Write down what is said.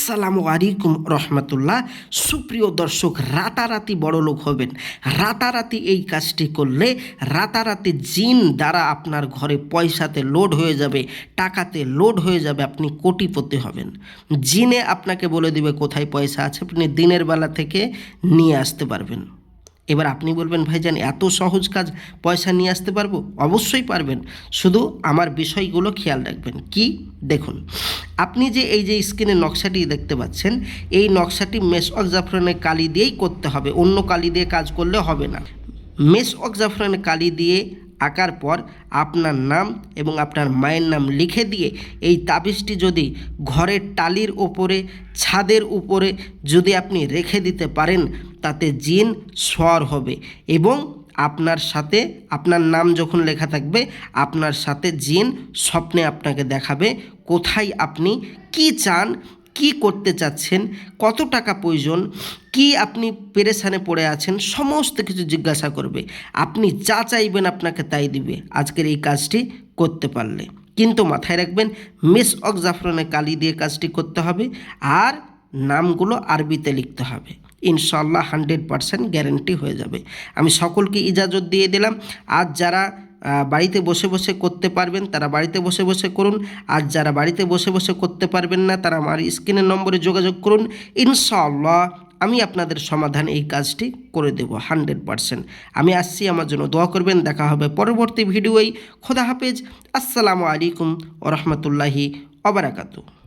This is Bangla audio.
আসসালামু আলাইকুম রহমতুল্লাহ। সুপ্রিয় দর্শক, রাতারাতি বড়লোক হবেন, রাতারাতি এই কাজটি করলে রাতারাতি জিন দ্বারা আপনার ঘরে পয়সাতে লোড হয়ে যাবে, টাকাতে লোড হয়ে যাবে, আপনি কোটিপতি হবেন। জিনে আপনাকে বলে দিবে কোথায় পয়সা আছে, আপনি দিনের বেলা থেকে নিয়ে আসতে পারবেন। এবার আপনি বলবেন, ভাইজান এত সহজ কাজ, পয়সা নিয়ে আসতে পারবো? অবশ্যই পারবেন, শুধু আমার বিষয়গুলো খেয়াল রাখবেন। কি দেখুন, আপনি যে এই যে স্ক্রিনে নকশাটি দেখতে পাচ্ছেন, এই নকশাটি মেসওয়াক জাফরানের কালি দিয়েই করতে হবে, অন্য কালি দিয়ে কাজ করলে হবে না। মেসওয়াক জাফরানের কালি দিয়ে আঁকার পর আপনার নাম এবং আপনার মায়ের নাম লিখে দিয়ে এই তাবিজটি যদি ঘরের টালির ওপরে, ছাদের উপরে যদি আপনি রেখে দিতে পারেন, তাতে জিন সওয়ার হবে এবং আপনার সাথে আপনার নাম যখন লেখা থাকবে, আপনার সাথে জিন স্বপ্নে আপনাকে দেখাবে কোথায় আপনি কি চান, কি করতে চাচ্ছেন, কত টাকা প্রয়োজন, কি আপনি পেরেশানে পড়ে আছেন, সমস্ত কিছু জিজ্ঞাসা করবে। আপনি যা চাইবেন আপনাকে তাই দিবে আজকের এই কাজটি করতে পারলে। কিন্তু মাথায় রাখবেন, মেসওয়াক জাফরানের কালি দিয়ে কাজটি করতে হবে আর নামগুলো আরবিতে লিখতে হবে। ইনশাল্লাহ 100% গ্যারেন্টি হয়ে যাবে। আমি সকলকে ইজাজত দিয়ে দিলাম। আজ যারা বাড়িতে বসে বসে করতে পারবেন তারা বাড়িতে বসে বসে করুন, আর যারা বাড়িতে বসে বসে করতে পারবেন না তারা আমার স্ক্রিনের নম্বরে যোগাযোগ করুন। ইনশাআল্লাহ আমি আপনাদের সমাধান এই কাজটি করে দেব 100%। আমি আসছি, আমার জন্য দোয়া করবেন। দেখা হবে পরবর্তী ভিডিওয়। খোদা হাফেজ। আসসালামু আলাইকুম ওয়া রাহমাতুল্লাহি ওয়া বারাকাতুহু।